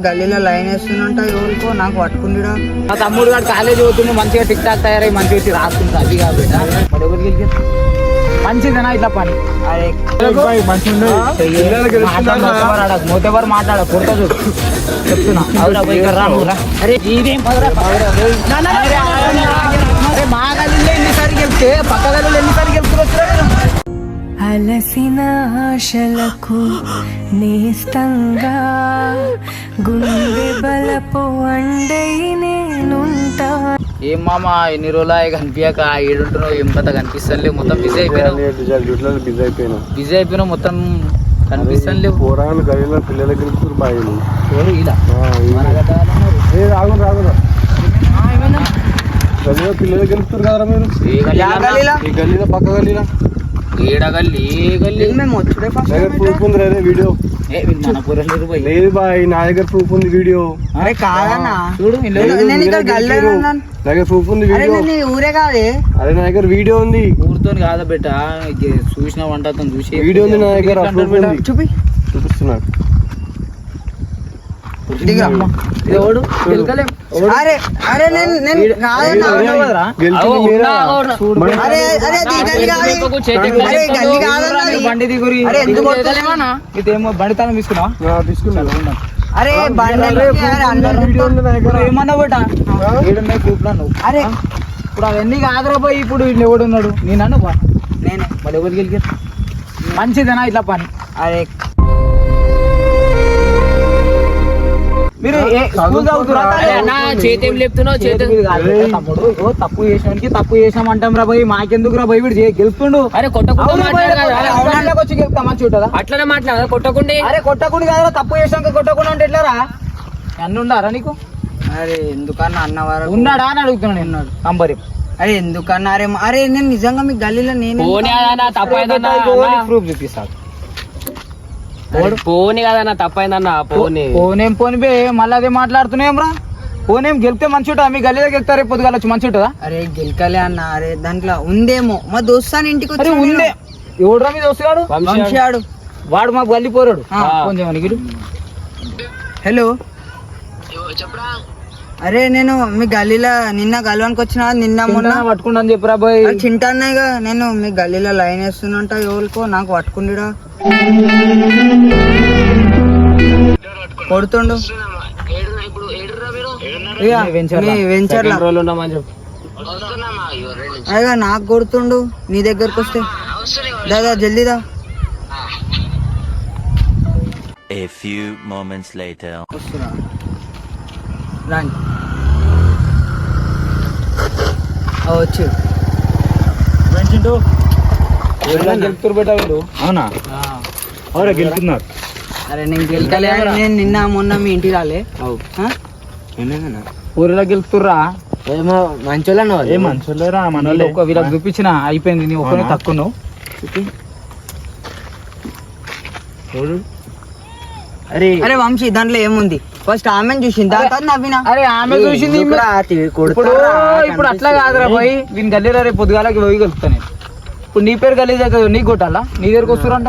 గల్లీలో లైన్ వేస్తున్నంట ఎవరికో నాకు పట్టుకుండిరా. మా తమ్ముడు గారు కాలేజ్ పోతుండు మంచిగా టిక్ టాక్ తయారై మంచిగా వచ్చి రాసుకుంటా అది కాబట్టి మంచిదేనా ఇట్లా పని. అరే మోతేవారు మాట్లాడ కొడతా చూడు చెప్తున్నా. అరే ఇదేం మా గల్లీలో ఎన్నిసార్లు చెప్తే పక్క గల్లీలో ఎన్నిసార్లు చెప్తున్నారు. అలసిన ఆశలకు నేస్తంగా గుండె బలపు అండై నేనుంటా. ఏం మామ ఎన్ని రోజులు కనిపించక ఏడుంటున్నావు ఏం కథ కనిపిస్తలేవు మొత్తం బిజీ అయిపోయినావు మొత్తం కనిపిస్తలేవు. పోరాను గదిలో పిల్లల గెలుపుతారు బాగా గదిలో పిల్లలు గెలుపుతారు కదరా మీరు. గల్లీలో పక్క గల్లీలో ప్రూఫ్ ఉంది రే వీడియో లేదు బాయ్ నా దగ్గర ప్రూఫ్ ఉంది వీడియో. అరే కాదన్నా చూడు దగ్గర ప్రూఫ్ ఉంది వీడియో. ఊరే కాదే. అరే నా దగ్గర వీడియో ఉంది. ఊరితో కాదా బెట్ట చూసిన వంట చూసి వీడియో ఉంది నా దగ్గర చూపిస్తున్నా. బండితనం తీసుకున్నా. అరే ఏమన్నా బట్ట ఏడున్నాయి గ్రూప్లో నువ్వు. అరే ఇప్పుడు అవన్నీ కాదురా పోయి ఇప్పుడు వీళ్ళు ఎవడున్నాడు నేను అను నేనే మరి ఎవరు గెలిచి మంచిదేనా ఇట్లా పని. అరే మీరు తమ్ముడు తప్పు చేసినానికి తప్పు చేసామంటాం రా భయ్ మాకెందుకు రా భయ్ వీడు గెలుపుతుండు. అరే వచ్చి గెలుపుతా మంచి ఉంటుందా అట్లనే మాట్లాడదా కొట్టకుండా. అరే కొట్టకుండా కాదా తప్పు చేసాక కొట్టకుండా అంటే ఎట్లారా అన్న ఉండారా నీకు. అరే ఎందుకన్నా అన్న వరకు ఉన్నాడా అని అడుగుతున్నాను. ఉన్నాడు అంబరి. అరే ఎందుకన్నా అరే అరే నేను నిజంగా మీ గల్లీలో నేను ప్రూఫ్ చూపిస్తాను. పోనీ కదన్నా తప్పైందన్న పోనేం పోని బే మళ్ళీ అదే మాట్లాడుతున్నాం రా. పోనేం గెలిపితే మంచి ఉంటుందా మీ గల్లీలో గెలుతారే పొద్దుగాల వచ్చి మంచి ఉంటుందా. అరే గెలకలే అన్న. అరే దాంట్లో ఉందేమో మా దోస్తాను ఇంటికి వచ్చి ఉందే ఎవడురా మీ దోస్తుగాడు వంశీగాడు వాడు మా గల్లి పోరాడు కొంచెం. హలో అరే నేను మీ గల్లీలో నిన్న గల్వానికి వచ్చిన నిన్న మొన్న పట్టుకుంటా అని చెప్పరా బాయ్. చింటాన్నాయిగా నేను మీ గల్లీలో లైన్ వేస్తున్నంట ఎవరికో నాకు పట్టుకుండిరా కొడుతుండు. అయ్యా నాకు కొడుతుండు నీ దగ్గరకు వస్తే దాదా జల్దీదా. A few moments later. రండి వచ్చు గెలుపుతారు బెట్ట వీళ్ళు. అవునా అవునా గెలుపుతున్నారు. అరే నేను గెలకలే. నేను నిన్న మొన్న మీ ఇంటికి రాలే. ఊరిలో గెలుపుతుర్రా ఏమో మంచోళ్ళ ఏ మంచోళ్ళరా మన వీళ్ళకి చూపించిన అయిపోయింది. నీ ఒక్కనే తక్కువ నువ్వు అరే అరే వంశీ దాంట్లో ఏముంది ఫస్ట్ ఆమెను చూసింది నవ్వినా. అరే ఆమె చూసింది ఇప్పుడు అట్లా కాదురా పోయి దీని గల్లీరా రేపు పొద్దుగాలకి పోయి కలుపుతాను. ఇప్పుడు నీ పేరు గలీజ్ అవుతుంది నీకు కొట్టాలా నీ దగ్గరకు వస్తురంట.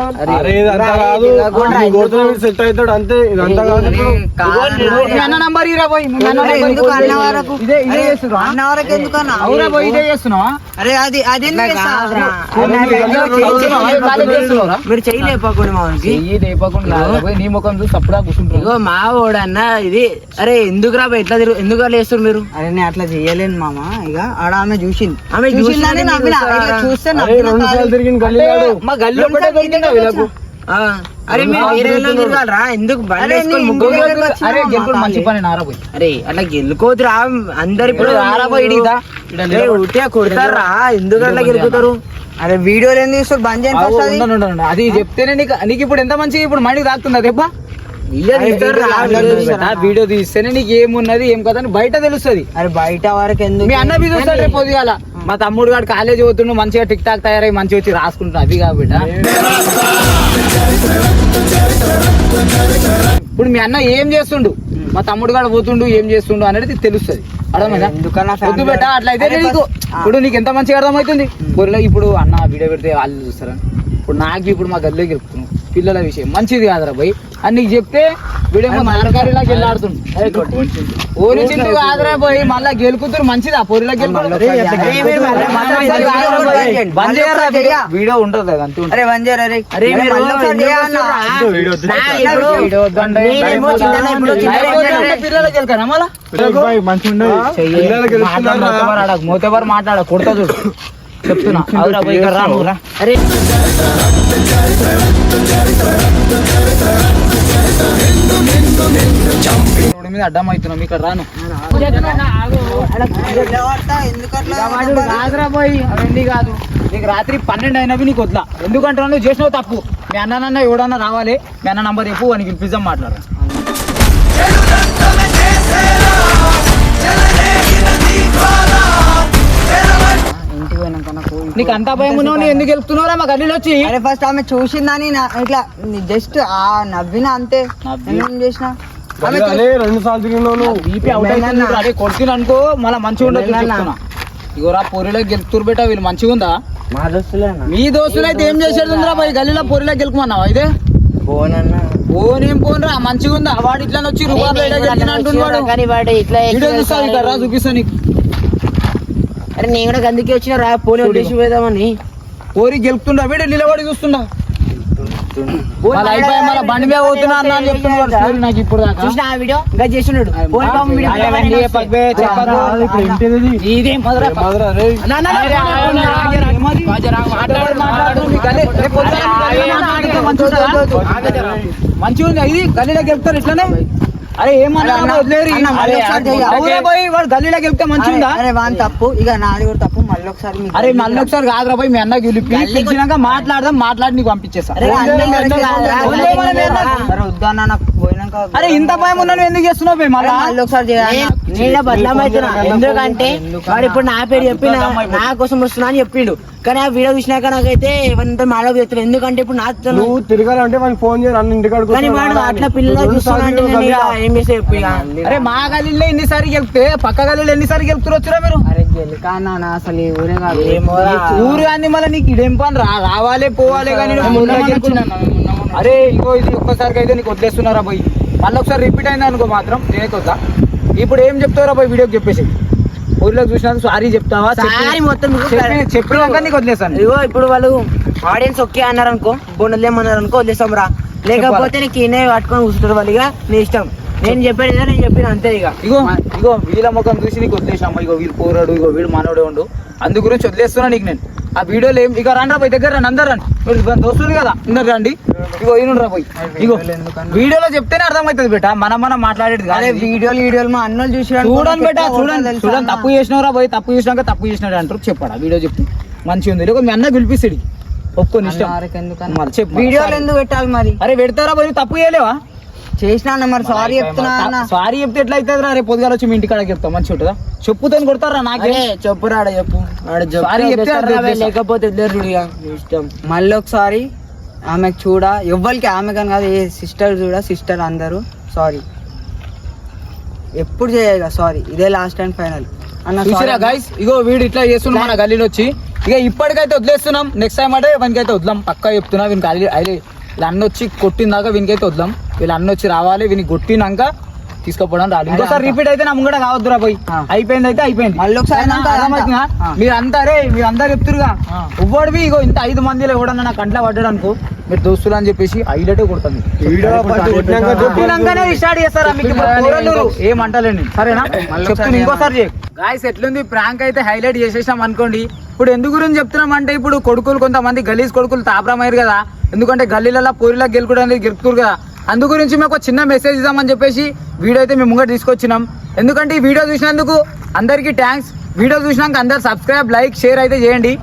అన్న నంబర్ ఇరా పోయి ఇదే చేస్తున్నావా. అరే అది అదే మీరు చెయ్యి లేపకుండా నీ ముఖం చూసి తప్పుడా కూర్చుంటారు. ఇగో మా ఓడన్నా ఇది. అరే ఎందుకు రా ఎట్లా ఎందుకు అట్లా వేస్తారు మీరు. అరే నేను అట్లా చెయ్యలేను మామ. ఇక ఆడ ఆమె చూసింది. ఆమె చూసిందని చూస్తే మా గల్లీ ఒకటే దొరికిందా వీళ్ళకు. అరే ఎందుకు అరే గెలుపుడు మంచి పని నారాబోయ్. అరే అట్లా గెలుకోదురా అందరు ఇప్పుడు రారాబోయి కొడతారా ఎందుకు అట్లా గెలుపుతారు. అరే వీడియోలు ఏం తీస్తారు బంద్ చేయండి. అది చెప్తేనే నీకు ఇప్పుడు ఎంత మంచిగా ఇప్పుడు మైండ్కి తాకుతుందా దెబ్బ. వీడియో తీస్తేనే నీకు ఏమున్నది ఏం కదా అని బయట తెలుస్తుంది. అరే బయట వరకు ఎందుకు మీ అన్న బి చూస్తాడు రేపు పొద్దుగాల. మా తమ్ముడు గారు కాలేజ్ పోతుండు మంచిగా టిక్ టాక్ తయారై మంచిగా వచ్చి రాసుకుంటున్నా అది కాబట్టి. ఇప్పుడు మీ అన్న ఏం చేస్తుండు మా తమ్ముడు గారు పోతుండు ఏం చేస్తుండు అనేది తెలుస్తుంది. అర్థమైందా బెట్ట అట్లయితే నీకు ఇప్పుడు నీకు ఎంత మంచిగా అర్థమవుతుంది. ఇప్పుడు అన్న వీడియో పెడితే వాళ్ళు చూస్తారా. ఇప్పుడు నాకు ఇప్పుడు మా గదిలో గెలుపుతున్నావు పిల్లల విషయం మంచిది కాదురా భయ్ అని నీకు చెప్తే వీడేమో నరకారిలాగా వెళ్ళాడుతుండు ఓరి చింటూ కాదురా భయ్ మళ్ళా గెలుకుతురు మంచిదా పొరిలా వీడియో ఉండదు కదా అంతే అరే వన్ చేయరా రే. అరే మీరు మళ్ళీ ఒకసారి చేయన్నా? పిల్లలకి వెళ్తారా మళ్ళా మోతేవారు మాట్లాడ కొడతా చూడు చెప్తున్నా అవురా పోయి ఇక్కడ రా నువ్వు రా. అరే రోడ్డు మీద అడ్డం అవుతున్నాం ఇక్కడ రాను కాదురా పోయి అవన్నీ కాదు నీకు రాత్రి 12 అయినవి నీకు వద్దా ఎందుకంటే నువ్వు చేసినావు తప్పు మీ అన్న ఎవడన్నా రావాలి మీ అన్న నంబర్ చెప్పు వానికి పిజ్జా మాట్లాడరా నీకు అంతా భయం ఉన్నావు నువ్వు ఎందుకు వెళ్తున్నావురా మా గల్లీలో వచ్చి అరే ఫస్ట్ ఆమె చూసిందని ఇట్లా జస్ట్ ఆ నవ్విన అంతే ఏం చేసినా ఆమె 2 సార్లు తిరిగినావు బీపీ అవుట్ అయింది అదే కొడుతున్నా అనుకో మళ్ళీ మంచిగా ఉండదు చెప్తున్నా ఇగోరా పొరిలో గెలుపుతురు బేటా వీళ్ళు మంచిగా ఉందా మా దోస్తులేనా మీ దోస్తులు అయితే ఏం చేసేది ఉందిరా పోయి గల్లీలో పొరిలో గెలుపుమన్నావా ఇదే పోనన్నా ఏం పోనరా మంచిగా ఉందా వాడు ఇట్లా వచ్చి వాడు ఇట్లా చూపిస్తా నీకు అరే నేను కూడా అందుకే వచ్చిన రా పోనీ ఉద్దేశం పోదామని పోరి గెలుపుతుండా వీడు నిలబడి చూస్తుండా అయిపోయి మళ్ళీ బండి మీద పోతున్నా అన్న అని చెప్తున్నాడు నాకు ఇప్పుడు దాకా చూసిన ఆ వీడియో ఇంకా చేసినాడు ఇదేం మంచిగా ఉంది ఇది గల్లీలో గెలుపుతారు ఇట్లానే అరే ఏమన్నా వాడు గల్లీలో గెలిపితే మంచిగా అరే వాన్ తప్పు ఇక నాది కూడా తప్పు మళ్ళీ ఒకసారి అరే మళ్ళీ ఒకసారి కాదురా పోయి మీ అన్న గెలిపినాక మాట్లాడదాం మాట్లాడి నీకు పంపించేస్తా వద్దన్నా నాకు పోయినాక అరే ఇంత భయం ఉన్నా ఎందుకు చేస్తున్నావు మళ్ళీ ఒకసారి నేను బదలామవుతున్నా ఎందుకంటే వాడు ఇప్పుడు నా పేరు చెప్పి నా కోసం వస్తున్నా అని చెప్పిండు కానీ ఆ వీడియో చూసినాక నాకైతే ఎవరితో మాడవ చెప్తాను ఎందుకంటే ఇప్పుడు నాతో నువ్వు తిరగాలంటే మనకి ఫోన్ చేయాలి అన్న ఇంటికాడ కానీ వాడు అట్లా పిల్లలు చూస్తున్నా అంటే నేను ఇక ఏం చేసే చెప్పు ఇక. అరే మా గల్లీలో ఎన్నిసార్లు గెలిపితే పక్క గల్లీలో ఎన్నిసార్లు గెలుపుతురొచ్చురా మీరు అరే గెలికానా అసలు ఈ ఊరే కాదు ఊరు కానీ మళ్ళీ నీకు ఇదేం పని రావాలి పోవాలి కానీ అరే ఇంకో ఇది ఒక్కసారికి అయితే నీకు వదిలేస్తున్నారా పోయి మళ్ళీ ఒకసారి రిపీట్ అయింది అనుకో మాత్రం నేనైతే ఇప్పుడు ఏం చెప్తారా పోయి వీడియోకి చెప్పేసి ఊర్లో చూసినందుకు సారీ చెప్తావా మొత్తం చెప్పినాక నీకు వదిలేస్తాను ఇగో ఇప్పుడు వాళ్ళు ఆడియన్స్ ఓకే అన్నారు అనుకో బోనలేమన్నారు అనుకో వదిలేస్తాం రా లేకపోతే నీకు ఈయనే పట్టుకొని కూర్చుంటారు వాళ్ళు ఇక నీ ఇష్టం నేను చెప్పాడు ఏదో నేను చెప్పిన అంతే ఇక ఇగో వీళ్ళ ముఖం చూసి నీకు వదిలేసినాము ఇగో వీళ్ళు పోరాడు ఇగో వీడు మనోడే ఉండు అందు గురించి వదిలేస్తున్నా నీకు నేను ఆ వీడియోలో ఏం ఇక రండి పోయి దగ్గర రండి అందరు రండి మీరు దోస్తులు కదా అందరు రండి ఇగో ఈయన పోయి ఇగో వీడియోలో చెప్తేనే అర్థమవుతుంది బేట మనం మాట్లాడేది అదే వీడియోలు మా అన్నోళ్ళు చూసి చూడండి బేట చూడండి తప్పు చేసినవరా పోయి తప్పు చేసినాక తప్పు చేసినాడు అంటారు చెప్పాడు ఆ వీడియో చెప్తే మంచిగా ఉంది లేకపోతే మీ అన్న పిలిపిస్తాడు ఒప్పుకొని ఇష్టం చెప్పు వీడియోలు ఎందుకు పెట్టాలి మరి అరే పెడతారా పోయి తప్పు చేయలేవా చేసినా మరి సారీ చెప్తున్నా సారీ చెప్తే ఎట్లా అవుతుంది రా రేపు పొద్దుగాల వచ్చి మీ ఇంటికాడ చెప్తాం మంచి ఉంటుందా చెప్పుతో కొడతారా నాకే చెప్పురా చెప్పు సారీ చెప్తే లేకపోతే ఇష్టం మళ్ళీ ఒకసారి ఆమెకు చూడ ఎవ్వరికి ఆమె కానీ కాదు ఏ సిస్టర్ చూడ సిస్టర్ అందరూ సారీ ఎప్పుడు చేయగా సారీ ఇదే లాస్ట్ అండ్ ఫైనల్ చూసిరా గైస్ ఇగో వీడు ఇట్లా చేస్తున్నాం మన గల్లీలో వచ్చి ఇక ఇప్పటికైతే వదిలేస్తున్నాం నెక్స్ట్ టైం అంటే వీనికైతే వదలం పక్కా చెప్తున్నా వీనికి వీళ్ళ అన్న వచ్చి కొట్టిందాక వీనికైతే వదలం వీళ్ళ అన్న వచ్చి రావాలి వీనికి కొట్టినాక తీసుకుపోవడం రాదు ఇంకోసారి రిపీట్ అయితే నమ్మ కూడా కావద్దురా పోయి అయిపోయింది అయితే అయిపోయింది మళ్ళీ ఒకసారి మీరు అంటారే మీరు అందరు చెప్తురుగా ఎవ్వడివి ఇగో ఇంత 5 మందిలో ఎవడన్నా నా కంట్లో పడ్డాడు అనుకో మీరు దోస్తులు అని చెప్పేసి హైలైట్ కొడుతుంది స్టార్ట్ చేస్తారా మీకు ఏమంటలేండి సరేనా చెప్తున్నా ఇంకోసారి గాయస్ ఎట్లుంది ప్రాంక్ అయితే హైలైట్ చేసేసాం అనుకోండి ఇప్పుడు ఎందుకు గురించి చెప్తున్నాం అంటే ఇప్పుడు కొడుకులు కొంతమంది గలీజ్ కొడుకులు తాపరమయ్యారు కదా ఎందుకంటే గల్లీలలో పూరిలో గెలుకుడానికి గెలుపుతారు కదా అందు గురించి మేము ఒక చిన్న మెసేజ్ ఇద్దామని చెప్పేసి వీడియో అయితే మేము ముంగట తీసుకొచ్చినాం ఎందుకంటే ఈ వీడియో చూసినందుకు అందరికీ థ్యాంక్స్ వీడియో చూసినాక అందరు సబ్స్క్రైబ్ లైక్ షేర్ అయితే చేయండి